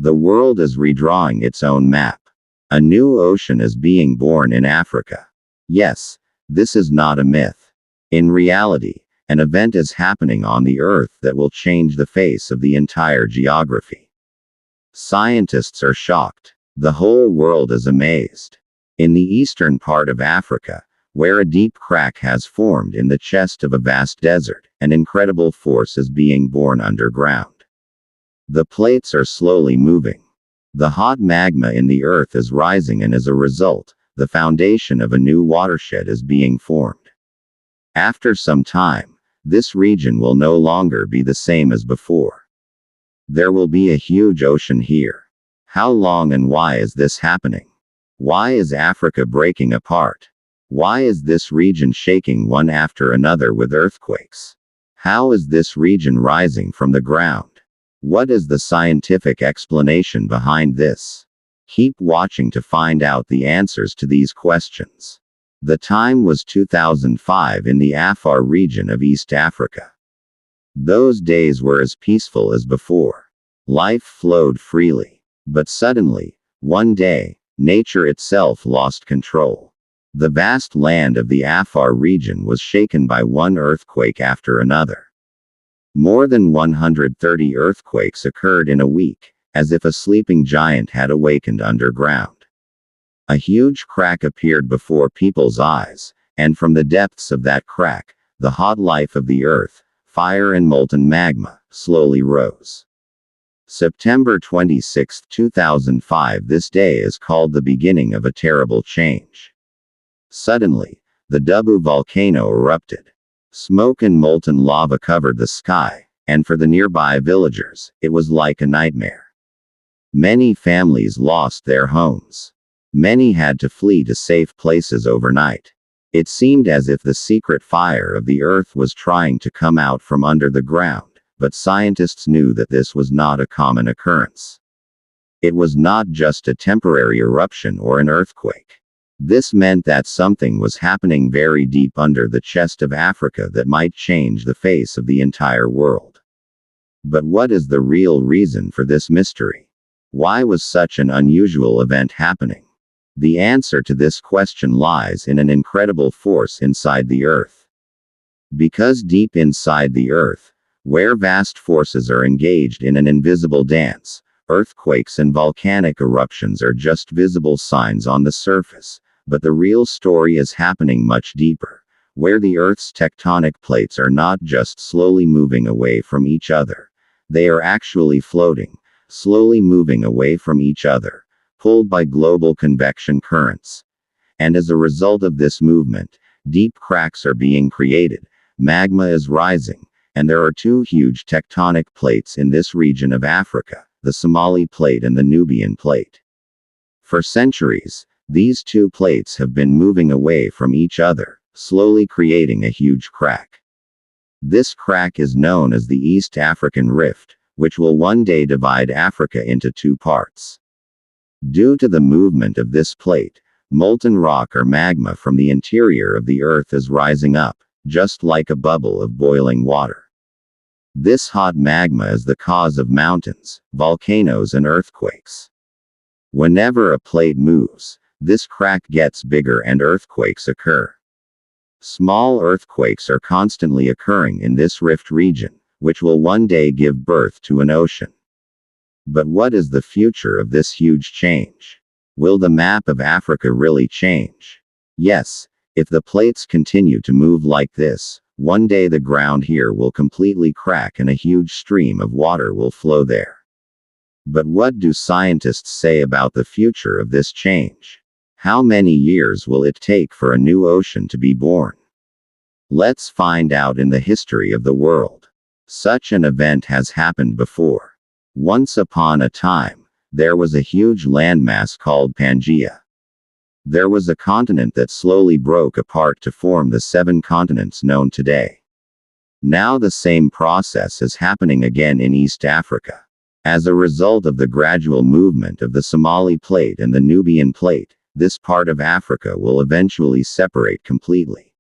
The world is redrawing its own map. A new ocean is being born in Africa. Yes, this is not a myth. In reality, an event is happening on the Earth that will change the face of the entire geography. Scientists are shocked. The whole world is amazed. In the eastern part of Africa, where a deep crack has formed in the chest of a vast desert, an incredible force is being born underground. The plates are slowly moving. The hot magma in the earth is rising, and as a result, the foundation of a new watershed is being formed. After some time, this region will no longer be the same as before. There will be a huge ocean here. How long and why is this happening? Why is Africa breaking apart? Why is this region shaking one after another with earthquakes? How is this region rising from the ground? What is the scientific explanation behind this? Keep watching to find out the answers to these questions. The time was 2005 in the Afar region of East Africa. Those days were as peaceful as before. Life flowed freely. But suddenly, one day, nature itself lost control. The vast land of the Afar region was shaken by one earthquake after another. More than 130 earthquakes occurred in a week, as if a sleeping giant had awakened underground. A huge crack appeared before people's eyes, and from the depths of that crack, the hot life of the earth, fire and molten magma, slowly rose. September 26, 2005. This day is called the beginning of a terrible change. Suddenly, the Dubu volcano erupted. Smoke and molten lava covered the sky, and for the nearby villagers, it was like a nightmare. Many families lost their homes. Many had to flee to safe places overnight. It seemed as if the secret fire of the earth was trying to come out from under the ground, but scientists knew that this was not a common occurrence. It was not just a temporary eruption or an earthquake. This meant that something was happening very deep under the chest of Africa that might change the face of the entire world. But what is the real reason for this mystery? Why was such an unusual event happening? The answer to this question lies in an incredible force inside the earth. Because deep inside the earth, where vast forces are engaged in an invisible dance, earthquakes and volcanic eruptions are just visible signs on the surface. But the real story is happening much deeper, where the Earth's tectonic plates are not just slowly moving away from each other. They are actually floating, slowly moving away from each other, pulled by global convection currents. And as a result of this movement, deep cracks are being created, magma is rising, and there are two huge tectonic plates in this region of Africa, the Somali Plate and the Nubian Plate. For centuries, these two plates have been moving away from each other, slowly creating a huge crack. This crack is known as the East African Rift, which will one day divide Africa into two parts. Due to the movement of this plate, molten rock or magma from the interior of the earth is rising up, just like a bubble of boiling water. This hot magma is the cause of mountains, volcanoes and earthquakes. Whenever a plate moves, this crack gets bigger and earthquakes occur. Small earthquakes are constantly occurring in this rift region, which will one day give birth to an ocean. But what is the future of this huge change? Will the map of Africa really change? Yes, if the plates continue to move like this, one day the ground here will completely crack and a huge stream of water will flow there. But what do scientists say about the future of this change? How many years will it take for a new ocean to be born? Let's find out in the history of the world. Such an event has happened before. Once upon a time, there was a huge landmass called Pangaea. There was a continent that slowly broke apart to form the 7 continents known today. Now the same process is happening again in East Africa. As a result of the gradual movement of the Somali Plate and the Nubian Plate, this part of Africa will eventually separate completely.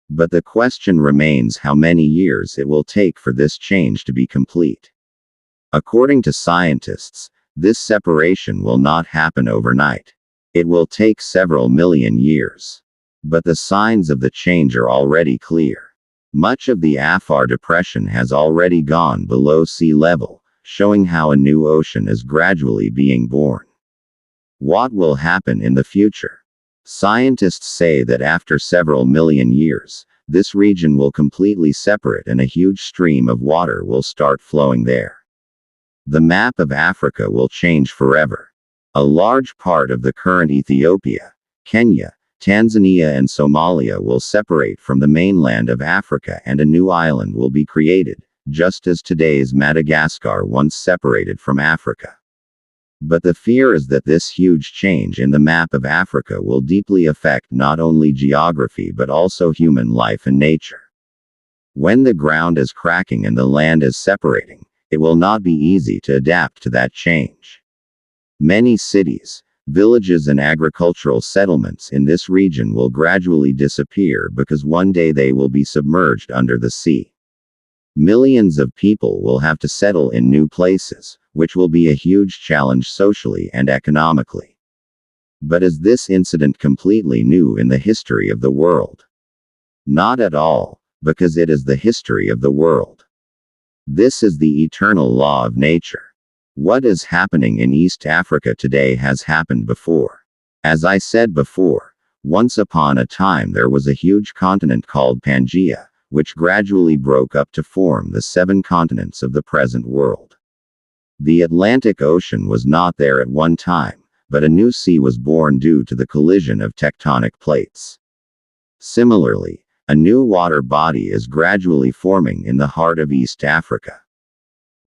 But the question remains how many years it will take for this change to be complete. According to scientists, This separation will not happen overnight. It will take several million years. But the signs of the change are already clear. Much of the Afar Depression has already gone below sea level, showing how a new ocean is gradually being born. What will happen in the future? Scientists say that after several million years, this region will completely separate and a huge stream of water will start flowing there. The map of Africa will change forever. A large part of the current Ethiopia, Kenya, Tanzania and Somalia will separate from the mainland of Africa and a new island will be created, just as today's Madagascar once separated from Africa. But the fear is that this huge change in the map of Africa will deeply affect not only geography but also human life and nature. When the ground is cracking and the land is separating, it will not be easy to adapt to that change. Many cities, villages and agricultural settlements in this region will gradually disappear because one day they will be submerged under the sea. Millions of people will have to settle in new places, which will be a huge challenge socially and economically. But is this incident completely new in the history of the world? Not at all, because it is the history of the world. This is the eternal law of nature. What is happening in East Africa today has happened before. As I said before, once upon a time there was a huge continent called Pangaea, which gradually broke up to form the 7 continents of the present world. The Atlantic Ocean was not there at one time, but a new sea was born due to the collision of tectonic plates. Similarly, a new water body is gradually forming in the heart of East Africa.